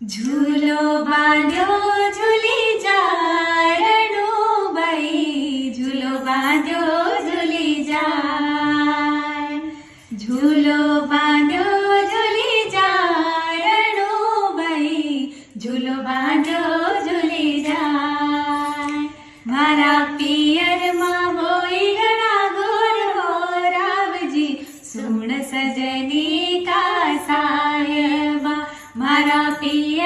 झूलो बांध्यो झूली जाय रણુબાઈ, झूलो बांध्यो झूली जाय, झूलो बांध्यो झूली जाय રણુબાઈ, झूलो बांध्यो झूली जाय। मारा પિયરમાં હોય ઘણા ગોર રાવજી, સુણ સજની કા સાયબા, મારા પિયર